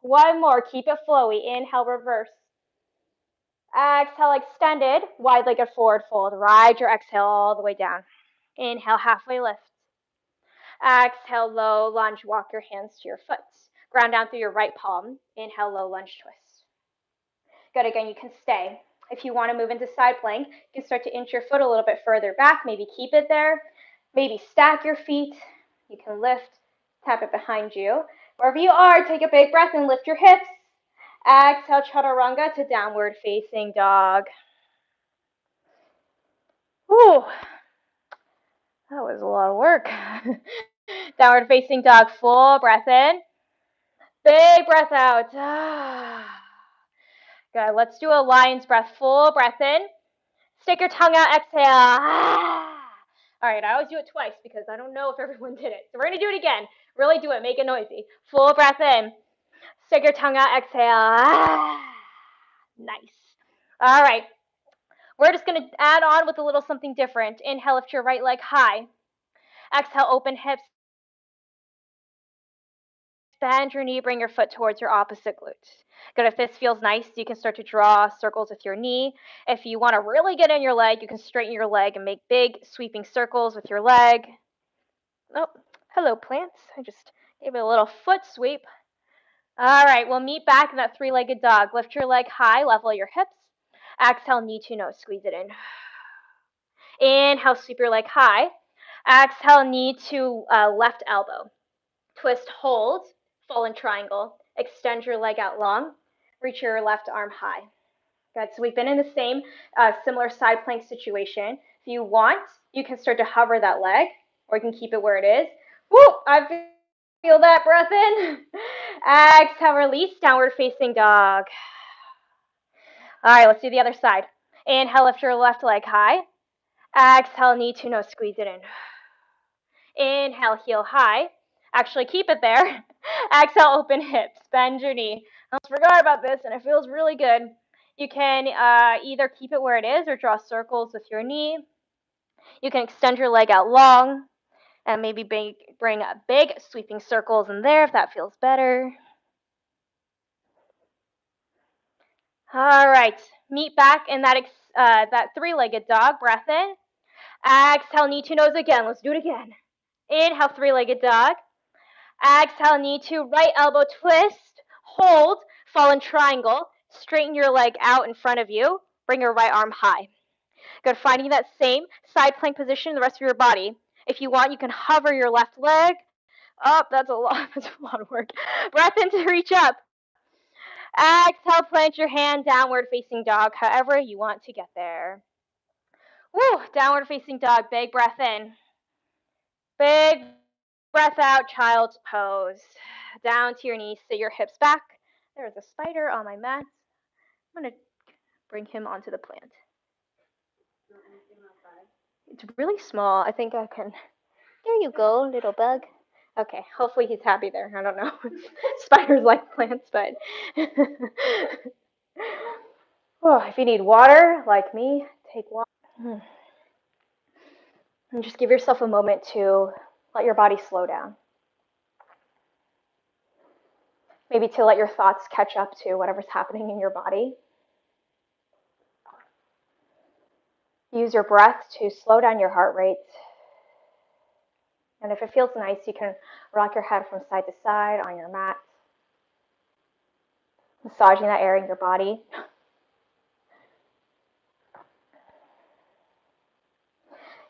One more, keep it flowy. Inhale, reverse. Exhale, extended, wide-legged forward fold. Ride your exhale all the way down. Inhale, halfway lift. Exhale, low lunge, walk your hands to your foot. Ground down through your right palm. Inhale, low lunge twist. Good, again, you can stay. If you want to move into side plank, you can start to inch your foot a little bit further back, maybe keep it there. Maybe stack your feet. You can lift, tap it behind you. Wherever you are, take a big breath and lift your hips. Exhale, chaturanga to downward facing dog. Whew, that was a lot of work. Downward facing dog, full breath in. Big breath out. Good, let's do a lion's breath, full breath in. Stick your tongue out, exhale. All right, I always do it twice because I don't know if everyone did it. So we're gonna do it again. Really do it, make it noisy. Full breath in. Stick your tongue out, exhale. Nice. All right, we're just gonna add on with a little something different. Inhale, lift your right leg high. Exhale, open hips. Bend your knee, bring your foot towards your opposite glute. Good, if this feels nice, you can start to draw circles with your knee. If you want to really get in your leg, you can straighten your leg and make big sweeping circles with your leg. Oh, hello plants. I just gave it a little foot sweep. All right, we'll meet back in that three-legged dog. Lift your leg high, level your hips. Exhale, knee to nose, squeeze it in. Inhale, sweep your leg high. Exhale, knee to left elbow. Twist, hold, fallen triangle. Extend your leg out long. Reach your left arm high. Good, so we've been in the same similar side plank situation. If you want, you can start to hover that leg, or you can keep it where it is. Woo, I feel that breath in. Exhale, release, downward facing dog. All right, let's do the other side. Inhale, lift your left leg high. Exhale, knee to nose, squeeze it in. Inhale, heel high. Actually, keep it there. Exhale, open hips, bend your knee. I almost forgot about this, and it feels really good. You can either keep it where it is or draw circles with your knee. You can extend your leg out long and maybe bring big sweeping circles in there if that feels better. All right, meet back in that three-legged dog. Breath in. Exhale, knee to nose again. Let's do it again. Inhale, three-legged dog. Exhale, knee to right elbow twist. Hold, fallen triangle. Straighten your leg out in front of you. Bring your right arm high. Good, finding that same side plank position in the rest of your body. If you want, you can hover your left leg. Oh, that's a lot of work. Breath in to reach up. Exhale, plant your hand, downward facing dog, however you want to get there. Woo, downward facing dog, big breath in. Big breath out, child's pose. Down to your knees, sit your hips back. There's a spider on my mat. I'm going to bring him onto the plant. It's really small. I think I can. There you go, little bug. Okay, hopefully he's happy there. I don't know. Spiders like plants, but. Oh, if you need water, like me, take water. And just give yourself a moment to let your body slow down. Maybe to let your thoughts catch up to whatever's happening in your body. Use your breath to slow down your heart rate. And if it feels nice, you can rock your head from side to side on your mat, massaging that area in your body.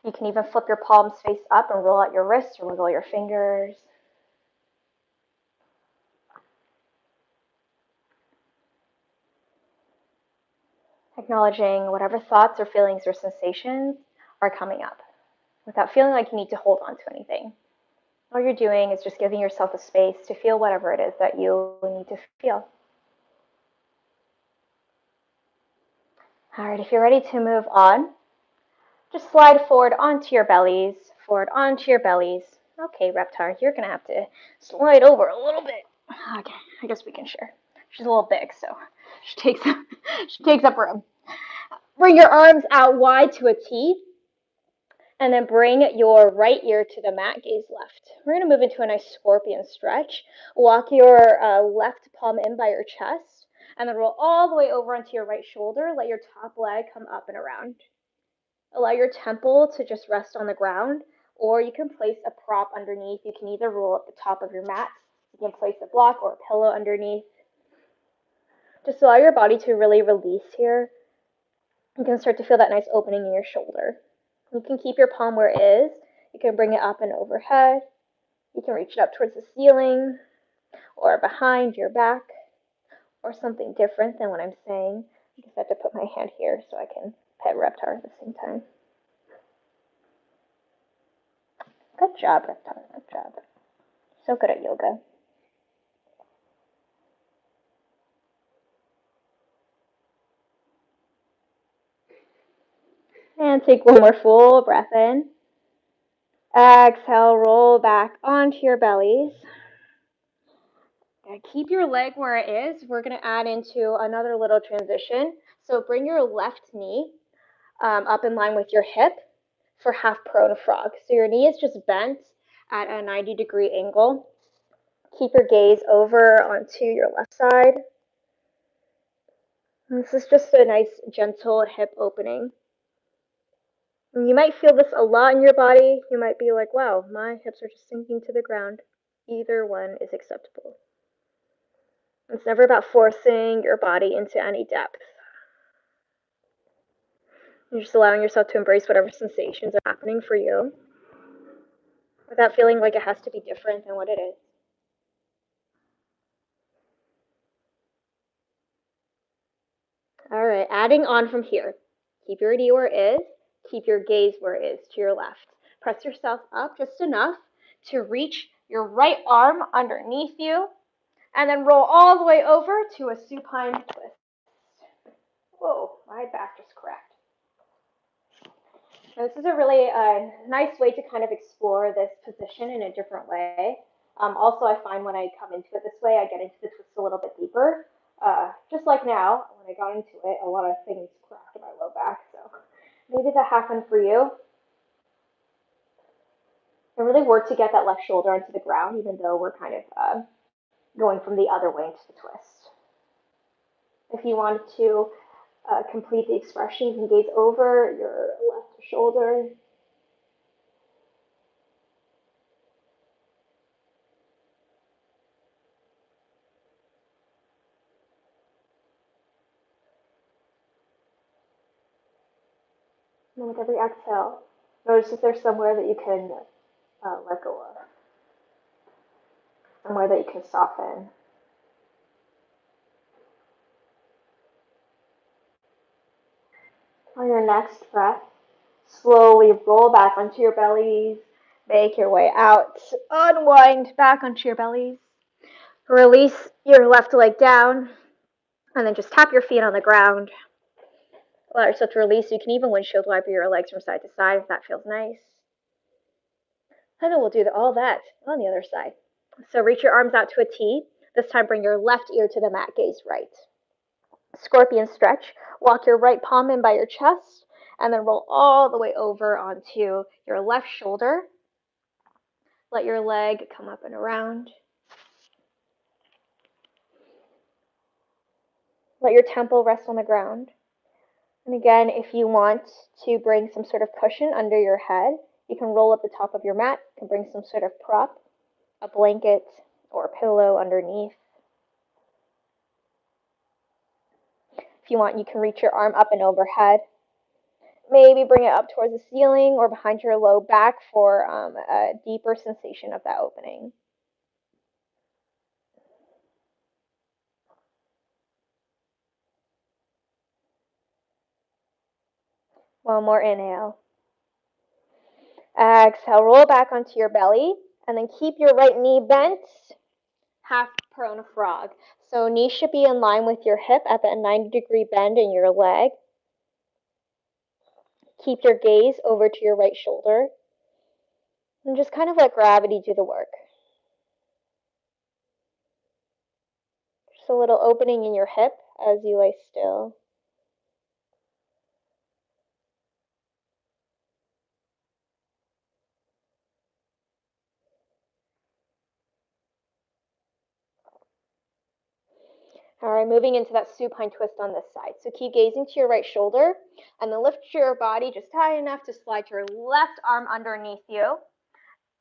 You can even flip your palms face up and roll out your wrists or wiggle your fingers. Acknowledging whatever thoughts or feelings or sensations are coming up without feeling like you need to hold on to anything. All you're doing is just giving yourself a space to feel whatever it is that you need to feel. All right, if you're ready to move on, just slide forward onto your bellies, forward onto your bellies. Okay, Reptar, you're gonna have to slide over a little bit. Okay, I guess we can share. She's a little big, so she takes up room. Bring your arms out wide to a T, and then bring your right ear to the mat, gaze left. We're gonna move into a nice scorpion stretch. Walk your left palm in by your chest, and then roll all the way over onto your right shoulder. Let your top leg come up and around. Allow your temple to just rest on the ground, or you can place a prop underneath. You can either roll at the top of your mat, you can place a block or a pillow underneath. Just allow your body to really release here. You can start to feel that nice opening in your shoulder. You can keep your palm where it is. You can bring it up and overhead. You can reach it up towards the ceiling or behind your back or something different than what I'm saying. I just have to put my hand here so I can pet Reptar at the same time. Good job, Reptar. Good job. So good at yoga. And take one more full breath in. Exhale, roll back onto your bellies. Keep your leg where it is. We're going to add into another little transition. So bring your left knee up in line with your hip for half prone frog. So your knee is just bent at a 90-degree angle. Keep your gaze over onto your left side. And this is just a nice, gentle hip opening. And you might feel this a lot in your body. You might be like, wow, my hips are just sinking to the ground. Either one is acceptable. It's never about forcing your body into any depth. You're just allowing yourself to embrace whatever sensations are happening for you without feeling like it has to be different than what it is. All right, adding on from here. Keep your knee where it is. Keep your gaze where it is, to your left. Press yourself up just enough to reach your right arm underneath you, and then roll all the way over to a supine twist. Whoa, my back just cracked. Now, this is a really nice way to kind of explore this position in a different way. Also, I find when I come into it this way, I get into the twist a little bit deeper. Just like now, when I got into it, a lot of things cracked in my low back, so maybe that happened for you. And really work to get that left shoulder onto the ground, even though we're kind of going from the other way into the twist. If you wanted to complete the expression, you can gaze over your left shoulder. And with every exhale, notice if there's somewhere that you can let go of, somewhere that you can soften. On your next breath, slowly roll back onto your bellies, make your way out, unwind back onto your bellies, release your left leg down, and then just tap your feet on the ground. Allow yourself to release. You can even windshield wiper your legs from side to side if that feels nice. And then we'll do all that on the other side. So reach your arms out to a T. This time bring your left ear to the mat, gaze right. Scorpion stretch. Walk your right palm in by your chest, and then roll all the way over onto your left shoulder. Let your leg come up and around. Let your temple rest on the ground. And again, if you want to bring some sort of cushion under your head, you can roll up the top of your mat. You can bring some sort of prop, a blanket, or a pillow underneath. If you want, you can reach your arm up and overhead. Maybe bring it up towards the ceiling or behind your low back for a deeper sensation of that opening. One more inhale. Exhale, roll back onto your belly, and then keep your right knee bent, half prone frog. So knee should be in line with your hip at that 90-degree bend in your leg. Keep your gaze over to your right shoulder, and just kind of let gravity do the work. Just a little opening in your hip as you lay still. All right, moving into that supine twist on this side. So keep gazing to your right shoulder, and then lift your body just high enough to slide your left arm underneath you,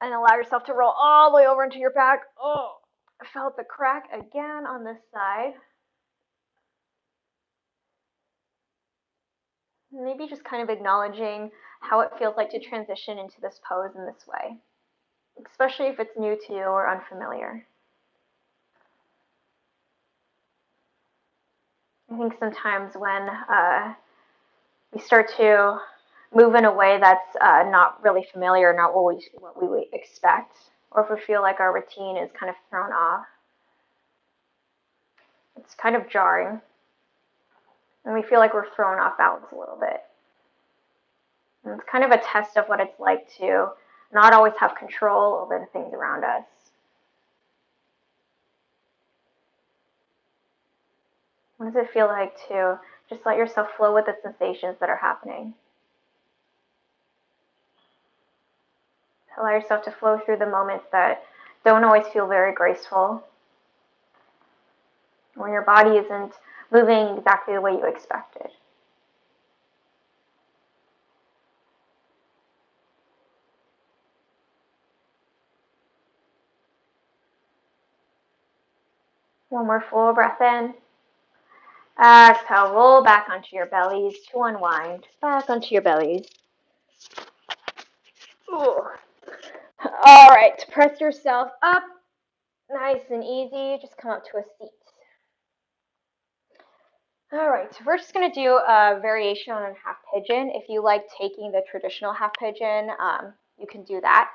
and allow yourself to roll all the way over into your back. Oh, I felt the crack again on this side. Maybe just kind of acknowledging how it feels like to transition into this pose in this way, especially if it's new to you or unfamiliar. I think sometimes when we start to move in a way that's not really familiar, not what we would expect, or if we feel like our routine is kind of thrown off, it's kind of jarring, and we feel like we're thrown off balance a little bit. And it's kind of a test of what it's like to not always have control over the things around us. What does it feel like to just let yourself flow with the sensations that are happening? Allow yourself to flow through the moments that don't always feel very graceful, when your body isn't moving exactly the way you expected. One more full breath in. Exhale, roll back onto your bellies to unwind. Back onto your bellies. Ooh. All right, press yourself up. Nice and easy. Just come up to a seat. All right, so we're just going to do a variation on a half pigeon. If you like taking the traditional half pigeon, you can do that.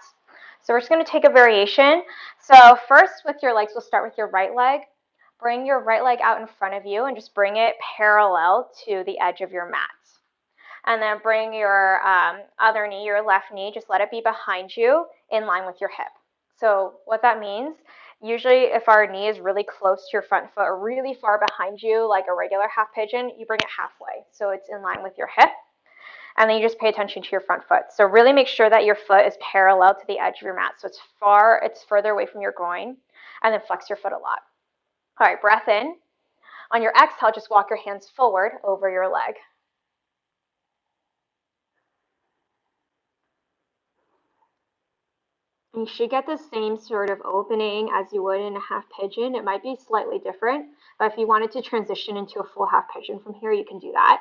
So we're just going to take a variation. So first with your legs, we'll start with your right leg. Bring your right leg out in front of you and just bring it parallel to the edge of your mat. And then bring your other knee, your left knee, just let it be behind you in line with your hip. So what that means, usually if our knee is really close to your front foot or really far behind you, like a regular half pigeon, you bring it halfway. So it's in line with your hip. And then you just pay attention to your front foot. So really make sure that your foot is parallel to the edge of your mat. So it's further away from your groin. And then flex your foot a lot. All right, breath in. On your exhale, just walk your hands forward over your leg. You should get the same sort of opening as you would in a half pigeon. It might be slightly different, but if you wanted to transition into a full half pigeon from here, you can do that.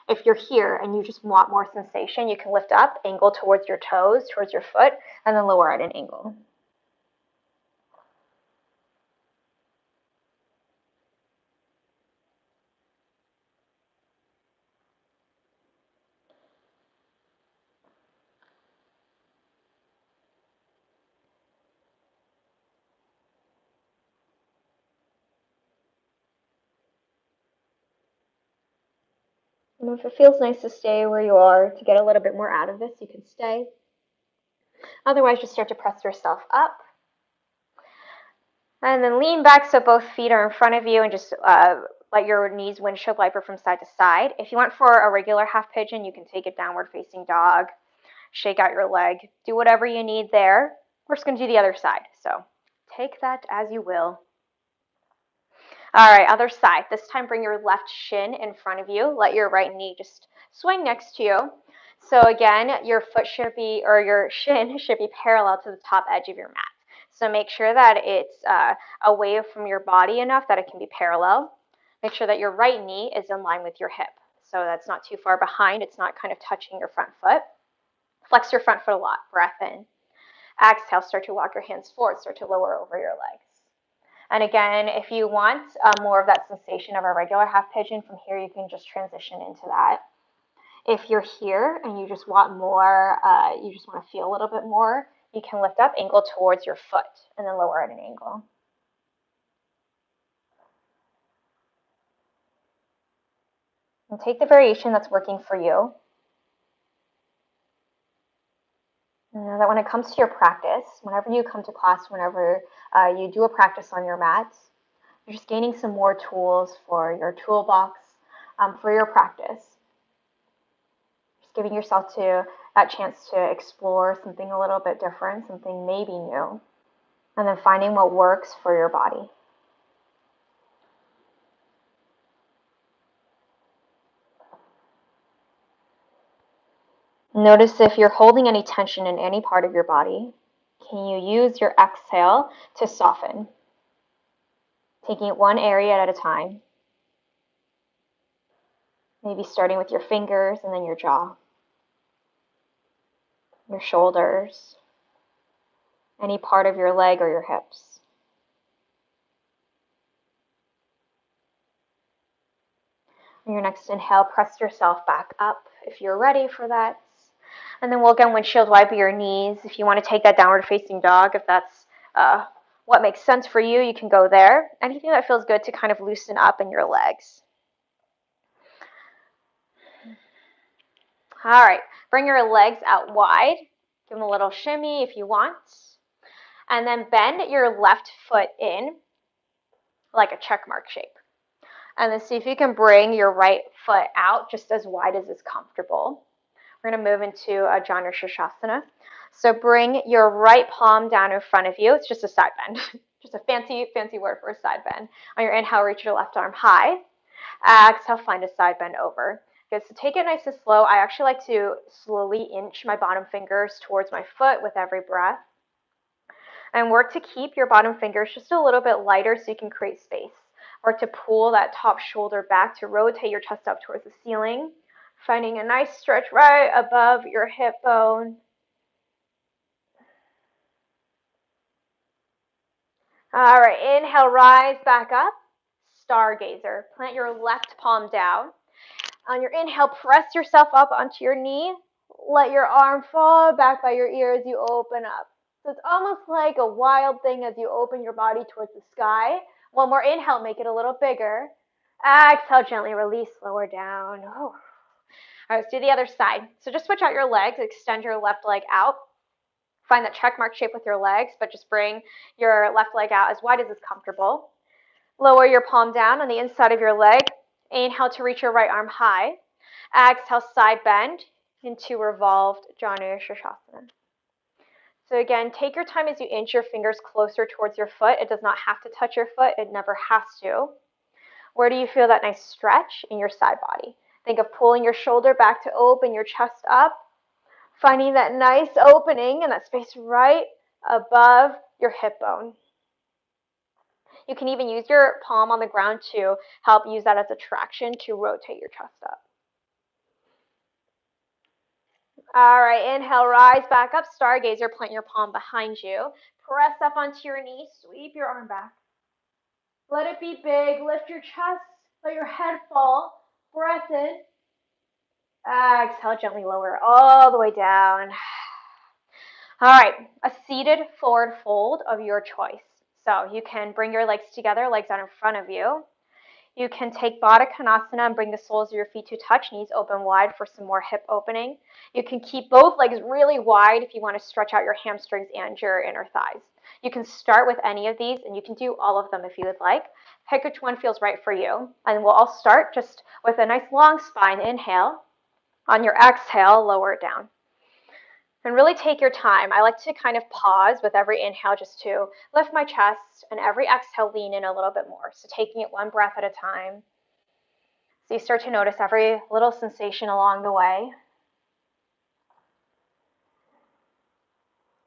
If you're here and you just want more sensation, you can lift up, angle towards your toes, towards your foot, and then lower at an angle. And if it feels nice to stay where you are to get a little bit more out of this, you can stay. Otherwise, just start to press yourself up. And then lean back so both feet are in front of you and just let your knees windshield wiper from side to side. If you want for a regular half pigeon, you can take it downward facing dog, shake out your leg, do whatever you need there. We're just going to do the other side. So take that as you will. All right, other side. This time bring your left shin in front of you. Let your right knee just swing next to you. So again, your foot should be, or your shin should be parallel to the top edge of your mat. So make sure that it's away from your body enough that it can be parallel. Make sure that your right knee is in line with your hip. So that's not too far behind. It's not kind of touching your front foot. Flex your front foot a lot. Breath in. Exhale, start to walk your hands forward. Start to lower over your legs. And again, if you want more of that sensation of a regular half pigeon, from here you can just transition into that. If you're here and you just want more, you just want to feel a little bit more, you can lift up, angle towards your foot, and then lower at an angle. And take the variation that's working for you. And know that when it comes to your practice, whenever you come to class, whenever you do a practice on your mat, you're just gaining some more tools for your toolbox for your practice. Just giving yourself to that chance to explore something a little bit different, something maybe new, and then finding what works for your body. Notice if you're holding any tension in any part of your body. Can you use your exhale to soften? Taking it one area at a time. Maybe starting with your fingers and then your jaw, your shoulders, any part of your leg or your hips. On your next inhale, press yourself back up if you're ready for that. And then we'll again windshield wipe your knees. If you want to take that downward facing dog, if that's what makes sense for you, you can go there. Anything that feels good to kind of loosen up in your legs. All right, bring your legs out wide. Give them a little shimmy if you want. And then bend your left foot in like a check mark shape. And then see if you can bring your right foot out just as wide as is comfortable. We're going to move into Janu Shirshasana. So bring your right palm down in front of you. It's just a side bend. Just a fancy word for a side bend. On your inhale, reach your left arm high. Exhale, find a side bend over. Good, so take it nice and slow. I actually like to slowly inch my bottom fingers towards my foot with every breath. And work to keep your bottom fingers just a little bit lighter so you can create space. Work to pull that top shoulder back to rotate your chest up towards the ceiling. Finding a nice stretch right above your hip bone. All right, inhale, rise back up. Stargazer. Plant your left palm down. On your inhale, press yourself up onto your knee. Let your arm fall back by your ear as you open up. So it's almost like a wild thing as you open your body towards the sky. One more inhale, make it a little bigger. Exhale, gently release, lower down. Oh. All right, let's do the other side. So just switch out your legs, extend your left leg out. Find that check mark shape with your legs, but just bring your left leg out as wide as is comfortable. Lower your palm down on the inside of your leg. Inhale to reach your right arm high. Exhale, side bend into revolved Janu Shirshasana. So again, take your time as you inch your fingers closer towards your foot. It does not have to touch your foot. It never has to. Where do you feel that nice stretch in your side body? Think of pulling your shoulder back to open your chest up. Finding that nice opening and that space right above your hip bone. You can even use your palm on the ground to help use that as a traction to rotate your chest up. All right, inhale, rise back up, stargazer, plant your palm behind you. Press up onto your knee, sweep your arm back. Let it be big, lift your chest, let your head fall, breath in. Exhale, gently lower all the way down. All right, a seated forward fold of your choice. So you can bring your legs together, legs out in front of you. You can take Baddha Konasana and bring the soles of your feet to touch, knees open wide for some more hip opening. You can keep both legs really wide if you want to stretch out your hamstrings and your inner thighs. You can start with any of these, and you can do all of them if you would like. Pick which one feels right for you. And we'll all start just with a nice long spine. Inhale. On your exhale, lower it down. And really take your time. I like to kind of pause with every inhale just to lift my chest, and every exhale lean in a little bit more. So taking it one breath at a time. So you start to notice every little sensation along the way.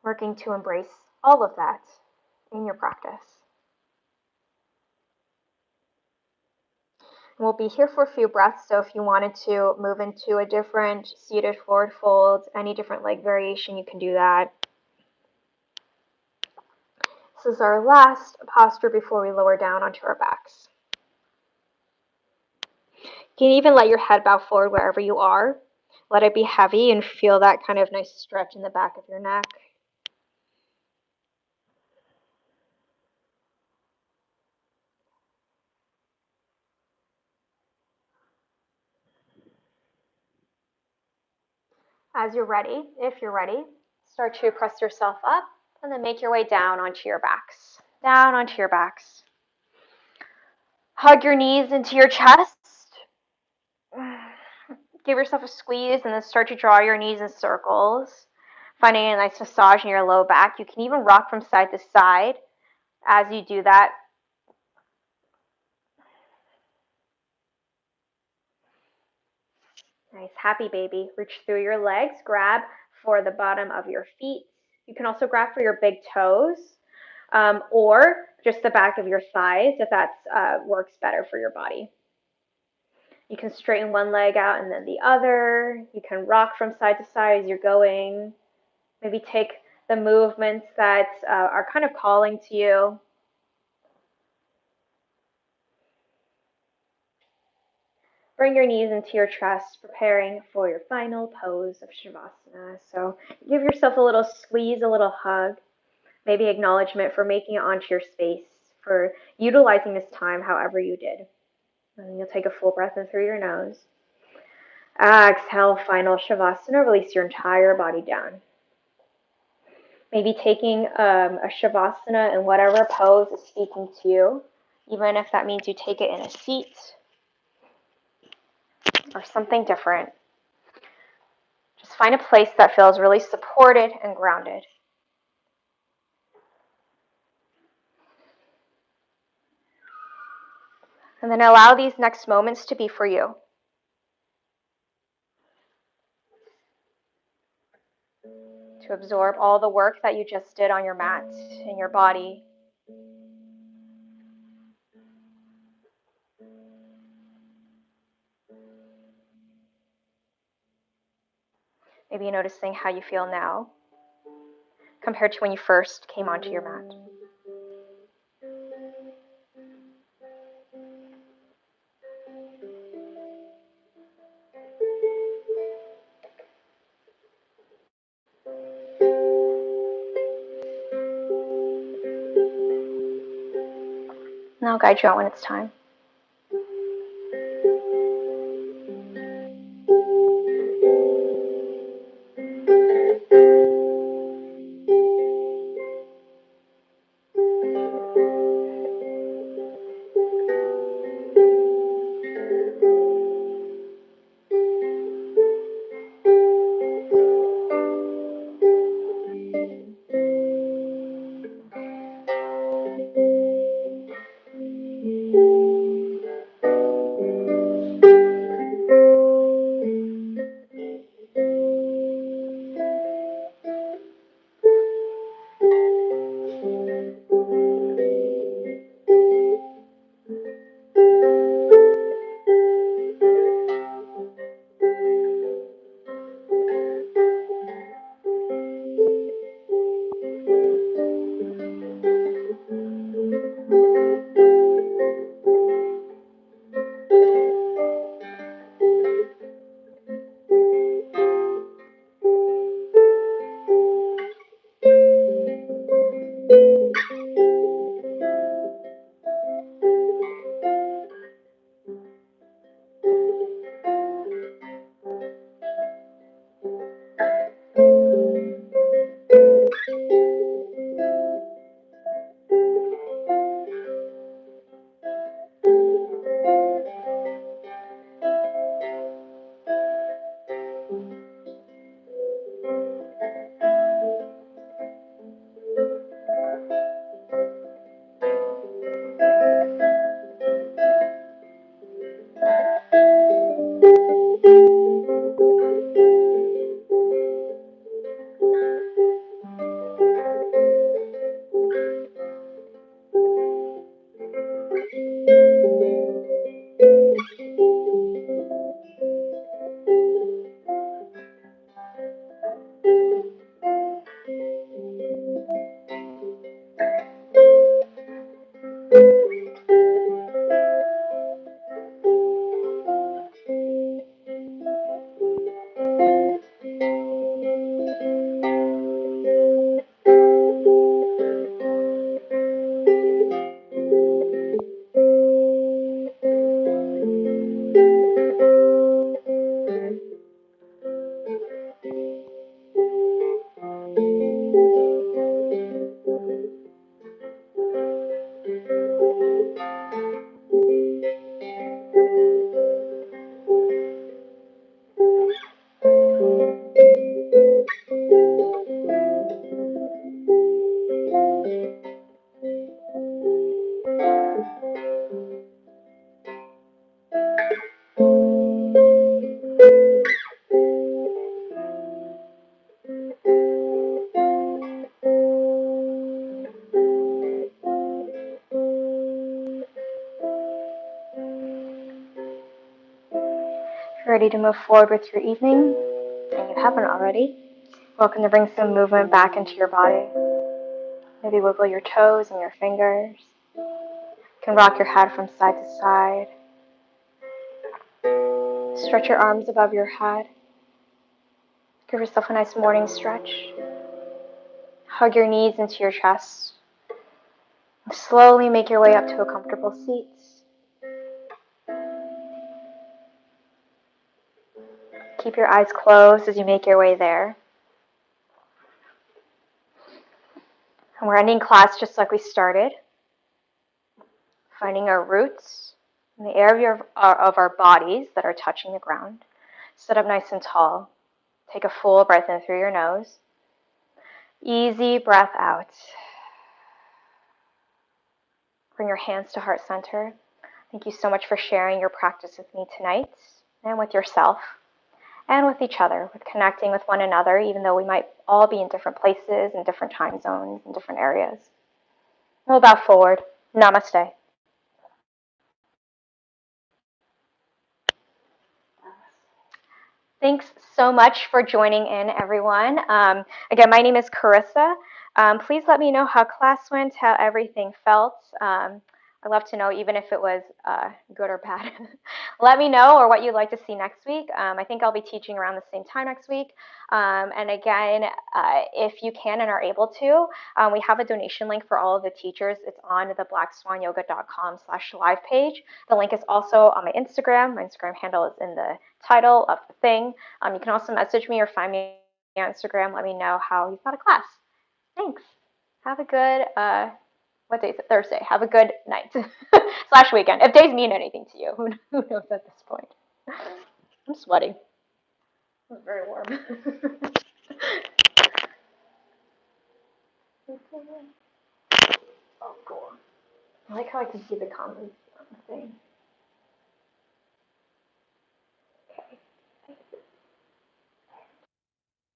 Working to embrace all of that in your practice. We'll be here for a few breaths, so if you wanted to move into a different seated forward fold, any different leg variation, you can do that. This is our last posture before we lower down onto our backs. You can even let your head bow forward wherever you are. Let it be heavy and feel that kind of nice stretch in the back of your neck. As you're ready, if you're ready, start to press yourself up and then make your way down onto your backs. Down onto your backs. Hug your knees into your chest. Give yourself a squeeze and then start to draw your knees in circles, finding a nice massage in your low back. You can even rock from side to side as you do that. Nice, happy baby. Reach through your legs, grab for the bottom of your feet. You can also grab for your big toes or just the back of your thighs if that works better for your body. You can straighten one leg out and then the other. You can rock from side to side as you're going. Maybe take the movements that are kind of calling to you. Bring your knees into your chest, preparing for your final pose of Shavasana. So give yourself a little squeeze, a little hug, maybe acknowledgement for making it onto your space, for utilizing this time however you did. And you'll take a full breath in through your nose. Exhale, final Shavasana. Release your entire body down. Maybe taking a Shavasana in whatever pose is speaking to you, even if that means you take it in a seat or something different. Just find a place that feels really supported and grounded. And then allow these next moments to be for you. To absorb all the work that you just did on your mat, in your body. Maybe noticing how you feel now compared to when you first came onto your mat. And I'll guide you out when it's time. ready to move forward with your evening, and you haven't already, welcome to bring some movement back into your body. Maybe wiggle your toes and your fingers. You can rock your head from side to side. Stretch your arms above your head. Give yourself a nice morning stretch. Hug your knees into your chest. Slowly make your way up to a comfortable seat. Keep your eyes closed as you make your way there. And we're ending class just like we started. Finding our roots in the area of our bodies that are touching the ground. Sit up nice and tall. Take a full breath in through your nose. Easy breath out. Bring your hands to heart center. Thank you so much for sharing your practice with me tonight and with yourself and with each other, with connecting with one another, even though we might all be in different places, in different time zones, in different areas. We'll bow forward. Namaste. Thanks so much for joining in, everyone. Again, my name is Carissa. Please let me know how class went, how everything felt. I'd love to know, even if it was good or bad. Let me know, or what you'd like to see next week. I think I'll be teaching around the same time next week. And again, if you can and are able to, we have a donation link for all of the teachers. It's on the blackswanyoga.com/live page. The link is also on my Instagram. My Instagram handle is in the title of the thing. You can also message me or find me on Instagram. Let me know how you thought of class. Thanks. Have a good, what day is it? Thursday. Have a good night / weekend. If days mean anything to you, who knows at this point? I'm sweating. It's very warm. Oh, cool. I like how I can see the comments on the thing.